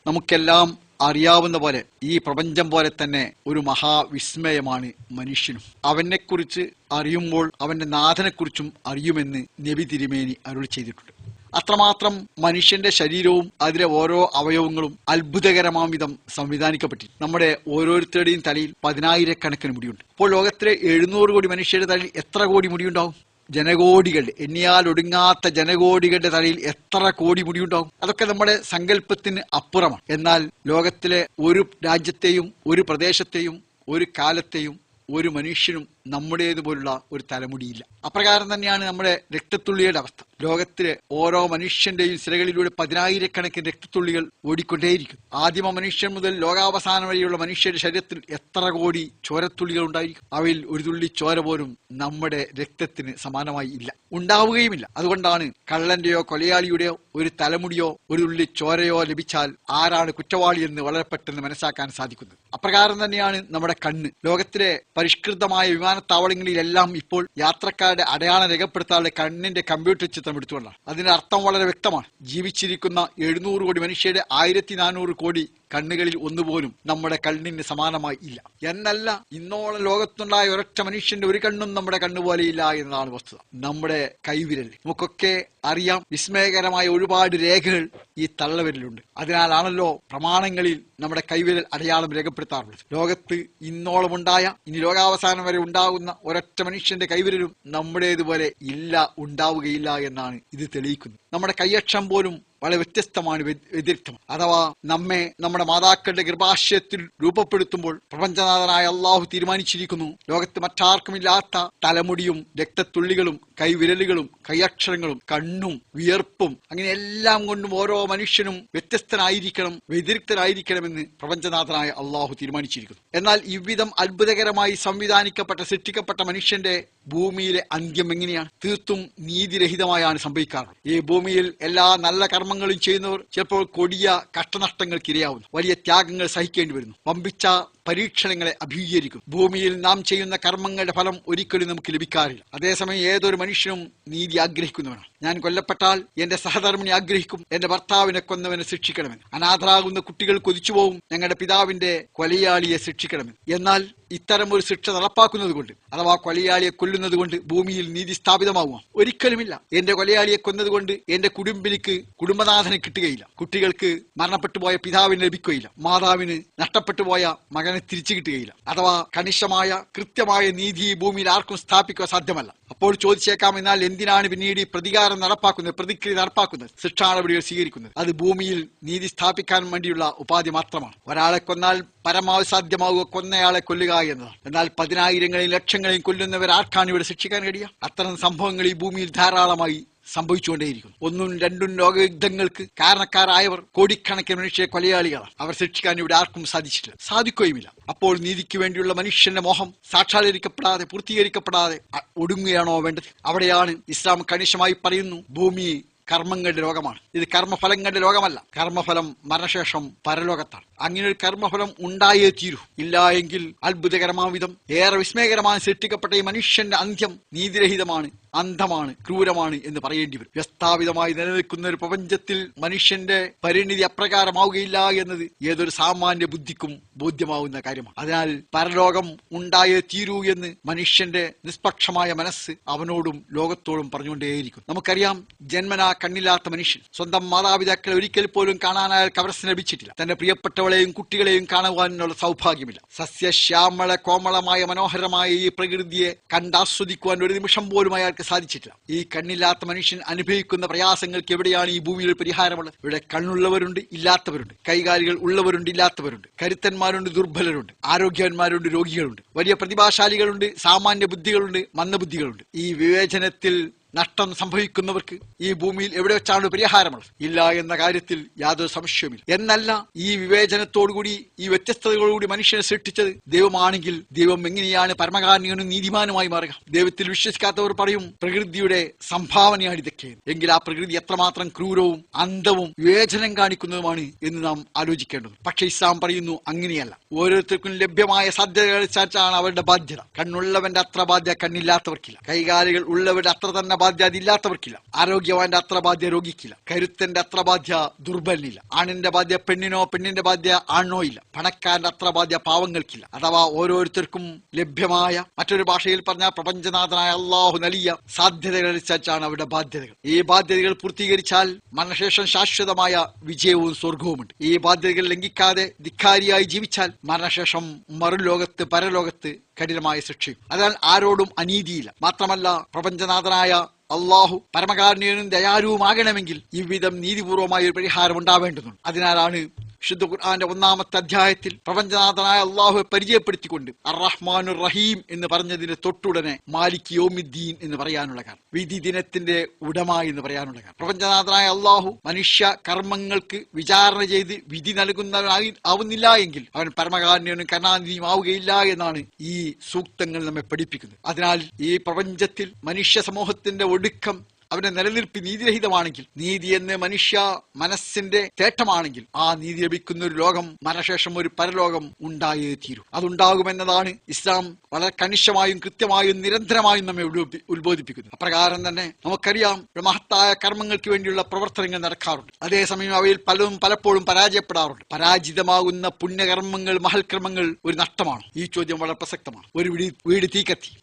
നമുക്കെല്ലാം അറിയാവുന്ന പോലെ ഈ പ്രപഞ്ചം പോലെ തന്നെ ഒരു മഹാവിസ്മയമാണ് മനുഷ്യനും. അവനെക്കുറിച്ച് അറിയുമ്പോൾ അവന്റെ നാഥനെക്കുറിച്ചും അറിയുമെന്ന് നബി തിരുമേനി അരുളി ചെയ്തിട്ടുണ്ട്. അത്രമാത്രം മനുഷ്യന്റെ ശരീരവും അതിലെ ഓരോ അവയവങ്ങളും അത്ഭുതകരമാം വിധം സംവിധാനിക്കപ്പെട്ടിട്ടുണ്ട്. നമ്മുടെ ഓരോരുത്തരുടെയും തലയിൽ 10,000-കണക്കിന് മുടിയുണ്ട്. അപ്പോൾ ലോകത്തിലെ 700 കോടി മനുഷ്യരുടെ തലയിൽ എത്ര കോടി മുടിയുണ്ടാവും? ജനകോടികളുടെ, എണ്ണിയാൽ ഒടുങ്ങാത്ത ജനകോടികളുടെ തലയിൽ എത്ര കോടി മുടിയുണ്ടാവും? അതൊക്കെ നമ്മുടെ സങ്കല്പത്തിന് അപ്പുറമാണ്. എന്നാൽ ലോകത്തിലെ ഒരു രാജ്യത്തെയും ഒരു പ്രദേശത്തെയും ഒരു കാലത്തെയും ഒരു മനുഷ്യനും നമ്മുടേതുപോലുള്ള ഒരു തലമുടിയില്ല. അപ്രകാരം തന്നെയാണ് നമ്മുടെ രക്തത്തുള്ളിയുടെ അവസ്ഥ. ലോകത്തിലെ ഓരോ മനുഷ്യന്റെയും സിരകളിലൂടെ 10,000-കണക്കിന് രക്തത്തുള്ളികൾ ഓടിക്കൊണ്ടേയിരിക്കും. ആദിമ മനുഷ്യൻ മുതൽ ലോകാവസാനം വരെയുള്ള മനുഷ്യരുടെ ശരീരത്തിൽ എത്ര കോടി ചോരത്തുള്ളികൾ ഉണ്ടായിരിക്കും? അവയിൽ ഒരു തുള്ളി ചോര പോലും നമ്മുടെ രക്തത്തിന് സമാനമായി ഇല്ല, ഉണ്ടാവുകയുമില്ല. അതുകൊണ്ടാണ് കള്ളന്റെയോ കൊലയാളിയുടെയോ ഒരു തലമുടിയോ ഒരു തുള്ളി ചോരയോ ലഭിച്ചാൽ ആരാണ് കുറ്റവാളി എന്ന് വളരെ പെട്ടെന്ന് മനസ്സിലാക്കാൻ സാധിക്കുന്നത്. അപ്രകാരം തന്നെയാണ് നമ്മുടെ കണ്ണ്. ലോകത്തിലെ പരിഷ്കൃതമായ വിമാനത്താവളങ്ങളിലെല്ലാം ഇപ്പോൾ യാത്രക്കാരുടെ അടയാളം രേഖപ്പെടുത്താനുള്ള കണ്ണിന്റെ കമ്പ്യൂട്ടർ ചിത്രം എടുത്തുകൊണ്ടാണ്. അതിന്റെ അർത്ഥം വളരെ വ്യക്തമാണ്. ജീവിച്ചിരിക്കുന്ന 700 കോടി മനുഷ്യരുടെ 1400 കോടി കണ്ണുകളിൽ ഒന്നുപോലും നമ്മുടെ കണ്ണിന് സമാനമായി ഇല്ല. എന്നല്ല, ഇന്നോളം ലോകത്തുണ്ടായ ഒരൊറ്റ മനുഷ്യന്റെ ഒരു കണ്ണും നമ്മുടെ കണ്ണുപോലെ ഇല്ല എന്നതാണ് വസ്തുത. നമ്മുടെ കൈവിരൽ നമുക്കൊക്കെ അറിയാം. വിസ്മയകരമായ ഒരുപാട് രേഖകൾ ഈ തള്ളവിരലുണ്ട്. അതിനാലാണല്ലോ പ്രമാണങ്ങളിൽ നമ്മുടെ കൈവിരൽ അടയാളം രേഖപ്പെടുത്താറുള്ളത്. ലോകത്ത് ഇന്നോളം ഉണ്ടായ, ഇനി ലോകാവസാനം വരെ ഉണ്ടാകുന്ന ഒരൊറ്റ മനുഷ്യന്റെ കൈവിരലും നമ്മുടേതുപോലെ ഇല്ല, ഉണ്ടാവുകയില്ല എന്നാണ് ഇത് തെളിയിക്കുന്നത്. നമ്മുടെ കൈയക്ഷം പോലും വളരെ വ്യത്യസ്തമാണ്, വ്യതിരിക്തമാണ്. അഥവാ നമ്മെ നമ്മുടെ മാതാക്കളുടെ ഗർഭാശയത്തിൽ രൂപപ്പെടുത്തുമ്പോൾ പ്രപഞ്ചനാഥനായ അള്ളാഹു തീരുമാനിച്ചിരിക്കുന്നു, ലോകത്ത് മറ്റാർക്കുമില്ലാത്ത തലമുടിയും രക്തത്തുള്ളികളും കൈവിരലുകളും കൈയക്ഷരങ്ങളും കണ്ണും വിയർപ്പും അങ്ങനെ എല്ലാം കൊണ്ടും ഓരോ മനുഷ്യനും വ്യത്യസ്തനായിരിക്കണം, വ്യതിരിക്തനായിരിക്കണമെന്ന് പ്രപഞ്ചനാഥനായ അള്ളാഹു തീരുമാനിച്ചിരിക്കുന്നു. എന്നാൽ ഇவ்விധം അത്ഭുതകരമായി സംവിധാനിക്കപ്പെട്ട സൃഷ്ടിക്കപ്പെട്ട മനുഷ്യന്റെ ഭൂമിയിലെ അന്ത്യം എങ്ങനെയാണ്? തീർത്തും നീതിരഹിതമായാണ് സംഭവിക്കാറുള്ളത്. ഈ ഭൂമിയിൽ എല്ലാ നല്ല കർമ്മങ്ങളും ചെയ്യുന്നവർ ചിലപ്പോൾ കൊടിയ കഷ്ടനഷ്ടങ്ങൾക്കിരയാവുന്നു, വലിയ ത്യാഗങ്ങൾ സഹിക്കേണ്ടി വരുന്നു, വമ്പിച്ച പരീക്ഷണങ്ങളെ അഭിമുഖീകരിക്കും. ഭൂമിയിൽ നാം ചെയ്യുന്ന കർമ്മങ്ങളുടെ ഫലം ഒരിക്കലും നമുക്ക് ലഭിക്കാറില്ല. അതേസമയം ഏതൊരു മനുഷ്യനും നീതി ആഗ്രഹിക്കുന്നവനാണ്. ഞാൻ കൊല്ലപ്പെട്ടാൽ എന്റെ സഹധർമ്മിണി ആഗ്രഹിക്കും എന്റെ ഭർത്താവിനെ കൊന്നവനെ ശിക്ഷിക്കണമെന്ന്. അനാഥരാകുന്ന കുട്ടികൾ കൊതിച്ചുപോകും ഞങ്ങളുടെ പിതാവിന്റെ കൊലയാളിയെ ശിക്ഷിക്കണമെന്ന്. എന്നാൽ ഇത്തരം ഒരു ശിക്ഷ നടപ്പാക്കുന്നത് കൊണ്ട്, അഥവാ കൊലയാളിയെ കൊല്ലുന്നത് കൊണ്ട് ഭൂമിയിൽ നീതി സ്ഥാപിതമാകുമോ? ഒരിക്കലുമില്ല. എന്റെ കൊലയാളിയെ കൊന്നതുകൊണ്ട് എന്റെ കുടുംബിനിക്ക് കുടുംബനാഥനെ കിട്ടുകയില്ല, കുട്ടികൾക്ക് മരണപ്പെട്ടുപോയ പിതാവിന് ലഭിക്കുകയില്ല, മാതാവിന് നഷ്ടപ്പെട്ടുപോയ മകനെ തിരിച്ചു കിട്ടുകയില്ല. അഥവാ കണിശമായ കൃത്യമായ നീതി ഈ ഭൂമിയിൽ ആർക്കും സ്ഥാപിക്കുക സാധ്യമല്ല. അപ്പോൾ ചോദിച്ചേക്കാം, എന്നാൽ എന്തിനാണ് പിന്നീട് ഈ പ്രതികാരം നടപ്പാക്കുന്നത്, പ്രതിക്രിയ നടപ്പാക്കുന്നത്, ശിക്ഷാ നടപടികൾ സ്വീകരിക്കുന്നത്? അത് ഭൂമിയിൽ നീതി സ്ഥാപിക്കാൻ വേണ്ടിയുള്ള ഉപാധി മാത്രമാണ്. ഒരാളെ കൊന്നാൽ പരമാവധി സാധ്യമാവുക കൊന്നയാളെ കൊല്ലുക എന്നതാണ്. എന്നാൽ 10,000-ങ്ങളെയും ലക്ഷങ്ങളെയും കൊല്ലുന്നവരാർക്കാണ് ഇവിടെ ശിക്ഷിക്കാൻ കഴിയുക? അത്തരം സംഭവങ്ങൾ ഈ ഭൂമിയിൽ ധാരാളമായി സംഭവിച്ചുകൊണ്ടേയിരിക്കുന്നു. 1ഉം 2ഉം ലോകയുദ്ധങ്ങൾക്ക് കാരണക്കാരായവർ കോടിക്കണക്കിന് മനുഷ്യ കൊലയാളികളാണ്. അവർ ശിക്ഷിക്കാൻ ഇവിടെ ആർക്കും സാധിച്ചിട്ടില്ല, സാധിക്കുകയുമില്ല. അപ്പോൾ നീതിക്ക് വേണ്ടിയുള്ള മനുഷ്യന്റെ മോഹം സാക്ഷാത്കരിക്കപ്പെടാതെ, പൂർത്തീകരിക്കപ്പെടാതെ ഒടുങ്ങുകയാണോ വേണ്ടത്? അവിടെയാണ് ഇസ്ലാം കണിശമായി പറയുന്നു, ഭൂമി കർമ്മങ്ങളുടെ ലോകമാണ്. ഇത് കർമ്മഫലങ്ങളുടെ ലോകമല്ല. കർമ്മഫലം മരണശേഷം പരലോകത്താണ്. അങ്ങനെ ഒരു കർമ്മഫലം ഉണ്ടായേ തീരൂ. ഇല്ല എങ്കിൽ അത്ഭുതകരമായ വിധം ഏറെ വിസ്മയകരമായി സൃഷ്ടിക്കപ്പെട്ട ഈ മനുഷ്യന്റെ അന്ത്യം നീതിരഹിതമാണ്, അന്ധമാണ്, ക്രൂരമാണ് എന്ന് പറയേണ്ടി വരും. വ്യസ്ഥാപിതമായി നിലനിൽക്കുന്ന ഒരു പ്രപഞ്ചത്തിൽ മനുഷ്യന്റെ പരിണിതി അപ്രകാരമാവുകയില്ല എന്നത് ഏതൊരു സാമാന്യ ബുദ്ധിക്കും ബോധ്യമാവുന്ന കാര്യമാണ്. അതിനാൽ പരലോകം ഉണ്ടായേ തീരൂ എന്ന് മനുഷ്യന്റെ നിഷ്പക്ഷമായ മനസ്സ് അവനോടും ലോകത്തോടും പറഞ്ഞുകൊണ്ടേയിരിക്കും. നമുക്കറിയാം, ജന്മനാ കണ്ണില്ലാത്ത മനുഷ്യൻ സ്വന്തം മാതാപിതാക്കളെ ഒരിക്കൽ പോലും കാണാനായാൽ അവസരം ലഭിച്ചിട്ടില്ല. തന്റെ പ്രിയപ്പെട്ടവളെയും കുട്ടികളെയും കാണുവാനുള്ള സൗഭാഗ്യമില്ല. സസ്യശ്യാമള കോമളമായ മനോഹരമായ ഈ പ്രകൃതിയെ കണ്ടാസ്വദിക്കുവാൻ ഒരു നിമിഷം പോലും അയാൾക്ക് സാധിച്ചിട്ടില്ല. ഈ കണ്ണില്ലാത്ത മനുഷ്യൻ അനുഭവിക്കുന്ന പ്രയാസങ്ങൾക്ക് എവിടെയാണ് ഈ ഭൂമിയിൽ പരിഹാരമുള്ളത്? ഇവിടെ കണ്ണുള്ളവരുണ്ട്, ഇല്ലാത്തവരുണ്ട്, കൈകാലുകൾ ഉള്ളവരുണ്ട്, ഇല്ലാത്തവരുണ്ട്, കരുത്തന്മാരുണ്ട്, ദുർബലരുണ്ട്, ആരോഗ്യവാന്മാരുണ്ട്, രോഗികളുണ്ട്, വലിയ പ്രതിഭാശാലികളുണ്ട്, സാമാന്യ ബുദ്ധികളുണ്ട്, മന്ദബുദ്ധികളുണ്ട്. ഈ വിവേചനത്തിൽ നഷ്ടം സംഭവിക്കുന്നവർക്ക് ഈ ഭൂമിയിൽ എവിടെ വെച്ചാണ് പരിഹാരമുള്ളത്? ഇല്ല എന്ന കാര്യത്തിൽ യാതൊരു സംശയവുമില്ല. എന്നല്ല, ഈ വിവേചനത്തോടുകൂടി, ഈ വ്യത്യസ്തതകളോടുകൂടി മനുഷ്യനെ സൃഷ്ടിച്ചത് ദൈവമാണെങ്കിൽ ദൈവം എങ്ങനെയാണ് പരമകാരുണ്യനും നീതിമാനുമായി മാറുക? ദൈവത്തിൽ വിശ്വസിക്കാത്തവർ പറയും പ്രകൃതിയുടെ സംഭാവനയാണ് ഇതൊക്കെ. എങ്കിൽ ആ പ്രകൃതി എത്രമാത്രം ക്രൂരവും അന്ധവും വിവേചനം കാണിക്കുന്നതുമാണ് എന്ന് നാം ആലോചിക്കേണ്ടത്. പക്ഷെ ഇസ്ലാം പറയുന്നു അങ്ങനെയല്ല. ഓരോരുത്തർക്കും ലഭ്യമായ സാധ്യതകൾ അനുസരിച്ചാണ് അവരുടെ ബാധ്യത. കണ്ണുള്ളവന്റെ അത്ര ബാധ്യത കണ്ണില്ലാത്തവർക്കില്ല. കൈകാലുകൾ ഉള്ളവരുടെ അത്ര തന്നെ ബാധ്യത അതില്ലാത്തവർക്കില്ല. ആരോഗ്യവാന്റെ അത്ര ബാധ്യത രോഗിക്കില്ല. കരുത്തന്റെ അത്ര ബാധ്യത ദുർബലനില്ല. ആണിന്റെ ബാധ്യത പെണ്ണിനോ പെണ്ണിന്റെ ബാധ്യത ആണിനോ ഇല്ല. പണക്കാരന്റെ അത്ര ബാധ്യത പാവങ്ങൾക്കില്ല. അഥവാ ഓരോരുത്തർക്കും ലഭ്യമായ, മറ്റൊരു ഭാഷയിൽ പറഞ്ഞാൽ പ്രപഞ്ചനാഥനായ അള്ളാഹു നൽകിയ സാധ്യതകളനുസരിച്ചാണ് അവരുടെ ബാധ്യതകൾ. ഈ ബാധ്യതകൾ പൂർത്തീകരിച്ചാൽ മരണശേഷം ശാശ്വതമായ വിജയവും സ്വർഗവുമുണ്ട്. ഈ ബാധ്യതകൾ ലംഘിക്കാതെ ധിക്കാരിയായി ജീവിച്ചാൽ മരണശേഷം മറുലോകത്ത് പരലോകത്ത് കഠിനമായ ശിക്ഷയും. അതിനാൽ ആരോടും അനീതിയില്ല. മാത്രമല്ല, പ്രപഞ്ചനാഥനായ അള്ളാഹു പരമകാരുണ്യനും ദയാലുവുമാകണമെങ്കിൽ ഇவ்விധം നീതിപൂർവമായ ഒരു പരിഹാരം ഉണ്ടാവേണ്ടതുണ്ട്. അതിനാലാണ് വിശുദ്ധ ഖുർആന്റെ 1-ാമത്തെ അധ്യായത്തിൽ പ്രപഞ്ചനാഥനായ അള്ളാഹുവെ പരിചയപ്പെടുത്തിക്കൊണ്ട് അർ-റഹ്മാനുർ റഹീം എന്ന് പറഞ്ഞതിന് തൊട്ടുടനെ മാലിക് യൗമിദ്ദീൻ എന്ന് പറയാനുള്ള കാരണം, വിധി ദിനത്തിന്റെ ഉടമ എന്ന് പറയാനുള്ള കാരണം. പ്രപഞ്ചനാഥനായ അള്ളാഹു മനുഷ്യ കർമ്മങ്ങൾക്ക് വിചാരണ ചെയ്ത് വിധി നൽകുന്നവനാവുന്നില്ല എങ്കിൽ അവൻ പരമകാരുണ്യനും കരുണാനിധിയും ആവുകയില്ല എന്നാണ് ഈ സൂക്തങ്ങൾ നമ്മെ പഠിപ്പിക്കുന്നത്. അതിനാൽ ഈ പ്രപഞ്ചത്തിൽ മനുഷ്യ സമൂഹത്തിന്റെ ഒടുക്കം അവന്റെ നിലനിൽപ്പ് നീതിരഹിതമാണെങ്കിൽ, നീതി എന്ന് മനുഷ്യ മനസ്സിന്റെ തേട്ടമാണെങ്കിൽ, ആ നീതി ലഭിക്കുന്ന ഒരു ലോകം, മരണശേഷം ഒരു പരലോകം ഉണ്ടായേ തീരൂ. അതുണ്ടാകുമെന്നതാണ് ഇസ്ലാം വളരെ കണിശമായും കൃത്യമായും നിരന്തരമായും നമ്മെ ഉത്ബോധിപ്പിക്കുന്നത്. അപ്രകാരം തന്നെ നമുക്കറിയാം, മഹത്തായ കർമ്മങ്ങൾക്ക് വേണ്ടിയുള്ള പ്രവർത്തനങ്ങൾ നടക്കാറുണ്ട്. അതേസമയം അവയിൽ പലപ്പോഴും പരാജയപ്പെടാറുണ്ട്. പരാജിതമാകുന്ന പുണ്യകർമ്മങ്ങൾ, മഹൽക്രമങ്ങൾ ഒരു നഷ്ടമാണ്. ഈ ചോദ്യം വളരെ പ്രസക്തമാണ്. ഒരു വീട്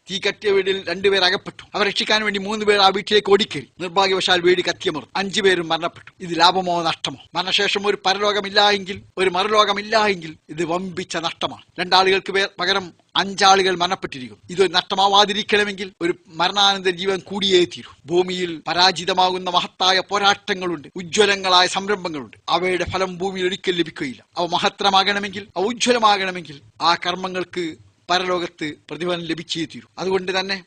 തീക്കത്തിയ വീടിൽ 2 പേർ അകപ്പെട്ടു. അവരെ രക്ഷിക്കാൻ വേണ്ടി 3 പേർ ആ വീട്ടിലേക്ക് ഓടിക്കറി. നിർഭാഗ്യവശാൽ വീട് കത്തിയമർന്നു. 5 പേരും മരണപ്പെട്ടു. ഇത് ലാഭമോ നഷ്ടമോ? മരണശേഷം ഒരു പരലോകമില്ല എങ്കിൽ, ഒരു മറുലോകമില്ല എങ്കിൽ ഇത് വമ്പിച്ച നഷ്ടമാണ്. 2 ആളുകൾക്ക് പകരം 5 ആളുകൾ മരണപ്പെട്ടിരിക്കും. ഇതൊരു നഷ്ടമാവാതിരിക്കണമെങ്കിൽ ഒരു മരണാനന്തര ജീവൻ കൂടിയേ തീരൂ. ഭൂമിയിൽ പരാജിതമാകുന്ന മഹത്തായ പോരാട്ടങ്ങളുണ്ട്, ഉജ്ജ്വലങ്ങളായ സംരംഭങ്ങളുണ്ട്. അവയുടെ ഫലം ഭൂമിയിൽ ഒരിക്കൽ ലഭിക്കുകയില്ല. അവ മഹത്തരമാകണമെങ്കിൽ, അവ ഉജ്ജ്വലമാകണമെങ്കിൽ ആ കർമ്മങ്ങൾക്ക് പരലോകത്ത് പ്രതിഫലം ലഭിച്ചേ തീരൂ. അതുകൊണ്ട് തന്നെ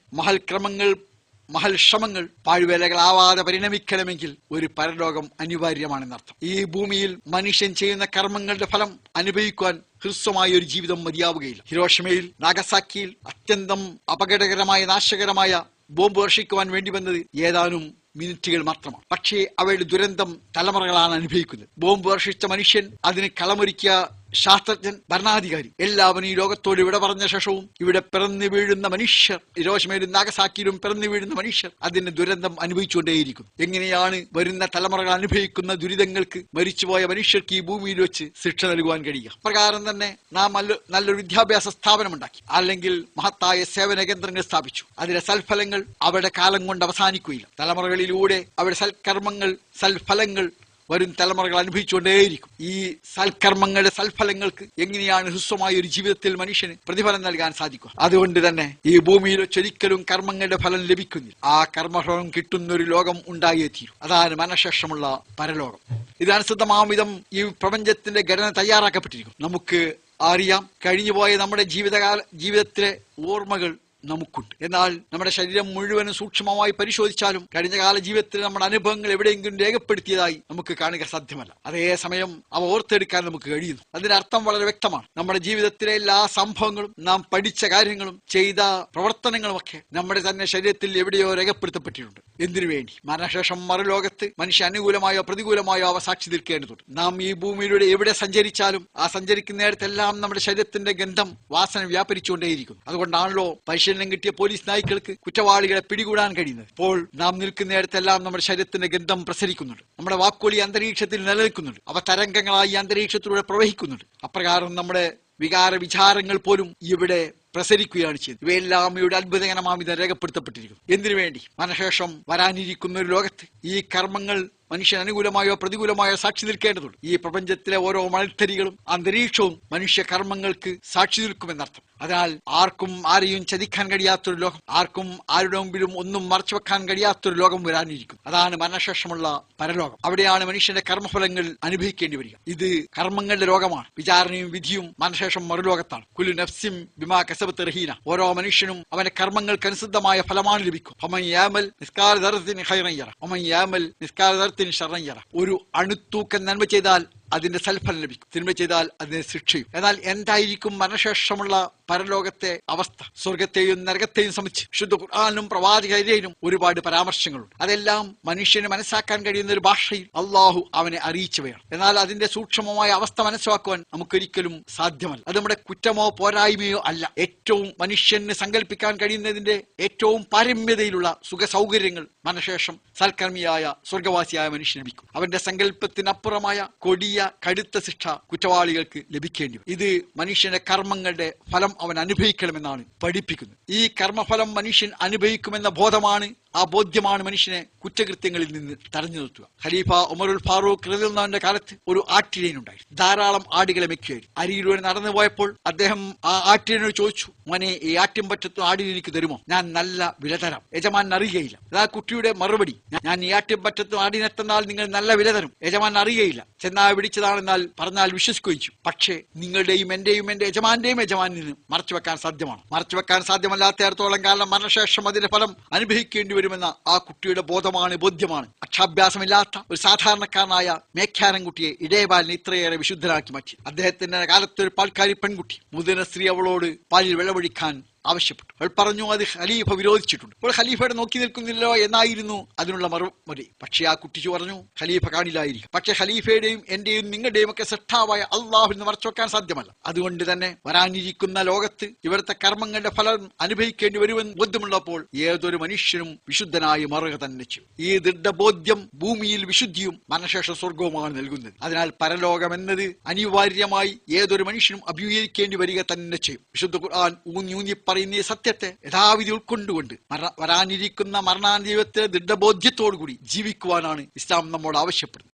മഹൽ ശ്രമങ്ങൾ പാഴ്വേലകളാവാതെ പരിണമിക്കണമെങ്കിൽ ഒരു പരലോകം അനിവാര്യമാണെന്നർത്ഥം. ഈ ഭൂമിയിൽ മനുഷ്യൻ ചെയ്യുന്ന കർമ്മങ്ങളുടെ ഫലം അനുഭവിക്കുവാൻ ഹ്രസ്വമായ ഒരു ജീവിതം മതിയാവുകയില്ല. ഹിരോഷിമയിൽ, നാഗസാക്കിയിൽ അത്യന്തം അപകടകരമായ, നാശകരമായ ബോംബ് വർഷിക്കുവാൻ വേണ്ടി വന്നത് ഏതാനും മിനിറ്റുകൾ മാത്രമാണ്. പക്ഷേ അവയുടെ ദുരന്തം തലമുറകളാണ് അനുഭവിക്കുന്നത്. ബോംബ് വർഷിച്ച മനുഷ്യൻ, അതിന് കളമൊരുക്കിയ ശാസ്ത്രജ്ഞൻ, ഭരണാധികാരി, എല്ലാവരും ഈ ലോകത്തോട് ഇവിടെ പറഞ്ഞ ശേഷവും ഇവിടെ പിറന്നു വീഴുന്ന മനുഷ്യർ, ഹിരോഷിമയിലും നാഗസാക്കിയിലും പിറന്നു വീഴുന്ന മനുഷ്യർ അതിന്റെ ദുരന്തം അനുഭവിച്ചുകൊണ്ടേയിരിക്കുന്നു. എങ്ങനെയാണ് വരുന്ന തലമുറകൾ അനുഭവിക്കുന്ന ദുരിതങ്ങൾക്ക് മരിച്ചുപോയ മനുഷ്യർക്ക് ഈ ഭൂമിയിൽ വെച്ച് ശിക്ഷ നൽകുവാൻ കഴിയുക? പ്രകാരം തന്നെ നാം നല്ലൊരു വിദ്യാഭ്യാസ സ്ഥാപനം ഉണ്ടാക്കി, അല്ലെങ്കിൽ മഹത്തായ സേവന കേന്ദ്രങ്ങൾ സ്ഥാപിച്ചു. അതിലെ സൽഫലങ്ങൾ അവരുടെ കാലം കൊണ്ട് അവസാനിക്കുകയില്ല. തലമുറകളിലൂടെ അവരുടെ സൽക്കർമ്മങ്ങൾ, സൽഫലങ്ങൾ വരും തലമുറകൾ അനുഭവിച്ചുകൊണ്ടേയിരിക്കും. ഈ സൽക്കർമ്മങ്ങളുടെ സൽഫലങ്ങൾക്ക് എങ്ങനെയാണ് ഹ്രസ്വമായ ഒരു ജീവിതത്തിൽ മനുഷ്യന് പ്രതിഫലം നൽകാൻ സാധിക്കുക? അതുകൊണ്ട് തന്നെ ഈ ഭൂമിയിൽ ഒരിക്കലും കർമ്മങ്ങളുടെ ഫലം ലഭിക്കുന്നില്ല. ആ കർമ്മഫലം കിട്ടുന്ന ഒരു ലോകം ഉണ്ടായേ തീരും. അതാണ് മരണശേഷമുള്ള പരലോകം. ഇതനുസൃതമാം വിധം ഈ പ്രപഞ്ചത്തിന്റെ ഘടന തയ്യാറാക്കപ്പെട്ടിരിക്കും. നമുക്ക് അറിയാം, കഴിഞ്ഞുപോയ നമ്മുടെ ജീവിതത്തിലെ ഓർമ്മകൾ നമുക്കുണ്ട്. എന്നാൽ നമ്മുടെ ശരീരം മുഴുവനും സൂക്ഷ്മമായി പരിശോധിച്ചാലും കഴിഞ്ഞ കാല ജീവിതത്തിൽ നമ്മുടെ അനുഭവങ്ങൾ എവിടെയെങ്കിലും രേഖപ്പെടുത്തിയതായി നമുക്ക് കാണുക സാധ്യമല്ല. അതേസമയം അവ ഓർത്തെടുക്കാൻ നമുക്ക് കഴിയുന്നു. അതിന്റെ അർത്ഥം വളരെ വ്യക്തമാണ്. നമ്മുടെ ജീവിതത്തിലെ എല്ലാ സംഭവങ്ങളും, നാം പഠിച്ച കാര്യങ്ങളും, ചെയ്ത പ്രവർത്തനങ്ങളുമൊക്കെ നമ്മുടെ തന്നെ ശരീരത്തിൽ എവിടെയോ രേഖപ്പെടുത്തപ്പെട്ടിട്ടുണ്ട്. എന്തിനു വേണ്ടി? മരണശേഷം മറുലോകത്ത് മനുഷ്യ അനുകൂലമായോ പ്രതികൂലമായോ അവ സാക്ഷി നിൽക്കേണ്ടതുണ്ട്. നാം ഈ ഭൂമിയിലൂടെ എവിടെ സഞ്ചരിച്ചാലും ആ സഞ്ചരിക്കുന്നിടത്തെല്ലാം നമ്മുടെ ശരീരത്തിന്റെ ഗന്ധം, വാസന വ്യാപരിച്ചുകൊണ്ടേയിരിക്കുന്നു. അതുകൊണ്ടാണല്ലോ പരിശീലനം കിട്ടിയ പോലീസ് നായ്ക്കൾക്ക് കുറ്റവാളികളെ പിടികൂടാൻ കഴിയുന്നത്. ഇപ്പോൾ നാം നിൽക്കുന്നിടത്തെല്ലാം നമ്മുടെ ശരീരത്തിന്റെ ഗന്ധം പ്രസരിക്കുന്നുണ്ട്. നമ്മുടെ വാക്കുകൾ ഈ അന്തരീക്ഷത്തിൽ നിലനിൽക്കുന്നുണ്ട്. അവ തരംഗങ്ങളായി അന്തരീക്ഷത്തിലൂടെ പ്രവഹിക്കുന്നുണ്ട്. അപ്രകാരം നമ്മുടെ വിചാരങ്ങൾ പോലും ഇവിടെ പ്രസരിക്കുകയാണ് ചെയ്യുന്നത്. ഇവയെല്ലാം ഇവിടെ അത്ഭുതകരമാമിതം രേഖപ്പെടുത്തപ്പെട്ടിരിക്കുന്നു. എന്തിനു വേണ്ടി? മരണശേഷം വരാനിരിക്കുന്ന ഒരു ലോകത്ത് ഈ കർമ്മങ്ങൾ മനുഷ്യൻ അനുകൂലമായോ പ്രതികൂലമായോ സാക്ഷി നിൽക്കേണ്ടതുണ്ട്. ഈ പ്രപഞ്ചത്തിലെ ഓരോ മണൽത്തരികളും അന്തരീക്ഷവും മനുഷ്യ കർമ്മങ്ങൾക്ക് സാക്ഷി നിൽക്കുമെന്നർത്ഥം. അതിനാൽ ആർക്കും ആരെയും ചതിക്കാൻ കഴിയാത്തൊരു ലോകം, ആർക്കും ആരുടെ മുമ്പിലും ഒന്നും മറച്ചു വെക്കാൻ കഴിയാത്തൊരു ലോകം വരാനിരിക്കും. അതാണ് മരണശേഷമുള്ള പരലോകം. അവിടെയാണ് മനുഷ്യന്റെ കർമ്മഫലങ്ങൾ അനുഭവിക്കേണ്ടി വരിക. ഇത് കർമ്മങ്ങളുടെ ലോകമാണ്. വിചാരണയും വിധിയും മരണശേഷം മറുലോകത്താണ്. കുല്ലു നഫ്സിൻ ബിമാ കസബത് റഹീന. ഓരോ മനുഷ്യനും അവന്റെ കർമ്മങ്ങൾക്ക് അനുസൃതമായ ഫലമാണ് ലഭിക്കും. ഫമൻ യഅമൽ മിസ്കാല ദർറത്തിൻ ഖൈറൻ യറ വമൻ യഅമൽ മിസ്കാല ദർറത്തിൻ ശർറൻ യറ. ഒരു അണുത്തൂക്കം നന്മ ചെയ്താൽ അതിന്റെ സൽഫലം ലഭിക്കും, തിന്മ ചെയ്താൽ അതിന് ശിക്ഷയും. എന്നാൽ എന്തായിരിക്കും മരണശേഷമുള്ള പരലോകത്തെ അവസ്ഥ? സ്വർഗത്തെയും നരകത്തെയും സംബന്ധിച്ച് വിശുദ്ധ ഖുർആനിലും പ്രവാചകരിലും ഒരുപാട് പരാമർശങ്ങളുണ്ട്. അതെല്ലാം മനുഷ്യന് മനസ്സിലാക്കാൻ കഴിയുന്ന ഒരു ഭാഷയിൽ അള്ളാഹു അവനെ അറിയിച്ചവയാണ്. എന്നാൽ അതിന്റെ സൂക്ഷ്മമായ അവസ്ഥ മനസ്സിലാക്കുവാൻ നമുക്കൊരിക്കലും സാധ്യമല്ല. അത് നമ്മുടെ കുറ്റമോ പോരായ്മയോ അല്ല. ഏറ്റവും മനുഷ്യന് സങ്കല്പിക്കാൻ കഴിയുന്നതിന്റെ ഏറ്റവും പാരമ്യതയിലുള്ള സുഖ സൗകര്യങ്ങൾ മരണശേഷം സൽക്കർമ്മിയായ സ്വർഗവാസിയായ മനുഷ്യന് ലഭിക്കും. അവന്റെ സങ്കല്പത്തിനപ്പുറമായ കൊടിയ കടുത്ത ശിക്ഷ കുറ്റവാളികൾക്ക് ലഭിക്കേണ്ടി വരും. ഇത് മനുഷ്യന്റെ കർമ്മങ്ങളുടെ ഫലം അവൻ അനുഭവിക്കണമെന്നാണ് പഠിപ്പിക്കുന്നത്. ഈ കർമ്മഫലം മനുഷ്യൻ അനുഭവിക്കുമെന്ന ബോധമാണ്, ആ ബോധ്യമാണ് മനുഷ്യനെ കുറ്റകൃത്യങ്ങളിൽ നിന്ന് തടഞ്ഞു നിർത്തുക. ഖലീഫ ഉമറുൽ ഫാറൂഖ് റളിയല്ലാഹുവിന്റെ കാലത്ത് ഒരു ആട്ടിടയനുണ്ടായിരുന്നു. ധാരാളം ആടുകളെ മെക്കുകയായിരുന്നു. അരിയിലൂടെ നടന്നു പോയപ്പോൾ അദ്ദേഹം ആ ആട്ടിടയനോട് ചോദിച്ചു, മോനെ, ഈ ആട്ടിൻപറ്റത്തും ആടിനെ എനിക്ക് തരുമോ? ഞാൻ നല്ല വില തരാം. യജമാൻ അറിയുകയില്ല. അതാ കുട്ടിയുടെ മറുപടി. ഞാൻ ഈ ആട്ടിൻപറ്റത്തും ആടിനെ തന്നാൽ നിങ്ങൾ നല്ല വില തരും. യജമാൻ അറിയുകയില്ല. ചെന്നായ പിടിച്ചതാണെന്നാൽ പറഞ്ഞാൽ വിശ്വസിക്കുകയും ചെയ്യും. പക്ഷേ നിങ്ങളുടെയും എന്റെയും എന്റെ യജമാന്റെയും യജമാനിന് മറച്ചു വെക്കാൻ സാധ്യമാണ്. മറച്ചു വെക്കാൻ സാധ്യമല്ലാത്തടത്തോളം കാലം മരണശേഷം അതിന്റെ ഫലം അനുഭവിക്കേണ്ടി വരുമെന്ന ആ കുട്ടിയുടെ ബോധ്യമാണ് അക്ഷാഭ്യാസമില്ലാത്ത ഒരു സാധാരണക്കാരനായ മേഖ്യാനം കുട്ടിയെ ഇടയബാലിനെ ഇത്രയേറെ വിശുദ്ധനാക്കി മാറ്റി. അദ്ദേഹത്തിന്റെ കാലത്ത് ഒരു പാൽക്കാരി പെൺകുട്ടി മുതിർന്ന സ്ത്രീ അവളോട് പാലിൽ വെള്ളമൊഴിക്കാൻ ആവശ്യപ്പെട്ടു. അവൾ പറഞ്ഞു അത് ഖലീഫ വിരോധിച്ചിട്ടുണ്ട്. അപ്പോൾ ഖലീഫയുടെ നോക്കി നിൽക്കുന്നില്ലോ എന്നായിരുന്നു അതിനുള്ള മറുപടി. പക്ഷേ ആ കുട്ടിച്ചു പറഞ്ഞു, ഖലീഫ കാണില്ലായിരിക്കും. പക്ഷെ ഖലീഫയുടെയും എന്റെയും നിങ്ങളുടെയും ഒക്കെ സൃഷ്ടാവായ അള്ളാഹുവിന് മറച്ചു വെക്കാൻ സാധ്യമല്ല. അതുകൊണ്ട് തന്നെ വരാനിരിക്കുന്ന ലോകത്ത് ഇവിടുത്തെ കർമ്മങ്ങളുടെ ഫലം അനുഭവിക്കേണ്ടി വരുമെന്ന് ബോധ്യമുള്ളപ്പോൾ ഏതൊരു മനുഷ്യനും വിശുദ്ധനായി മാറുക തന്നെ ചെയ്യും. ഈ ദൃഢബോധ്യം ഭൂമിയിൽ വിശുദ്ധിയും മരണശേഷ സ്വർഗവുമാണ് നൽകുന്നത്. അതിനാൽ പരലോകം എന്നത് അനിവാര്യമായി ഏതൊരു മനുഷ്യനും അഭിമുഖീകരിക്കേണ്ടി വരിക തന്നെ ചെയ്യും. വിശുദ്ധ ഖുർആൻ ഊന്നി പറയുന്ന ഈ സത്യത്തെ യഥാവിധി ഉൾക്കൊണ്ടുകൊണ്ട് വരാനിരിക്കുന്ന മരണാന്ത്യത്തെ ദൃഢബോധ്യത്തോടുകൂടി ജീവിക്കുവാനാണ് ഇസ്ലാം നമ്മോട് ആവശ്യപ്പെടുന്നത്.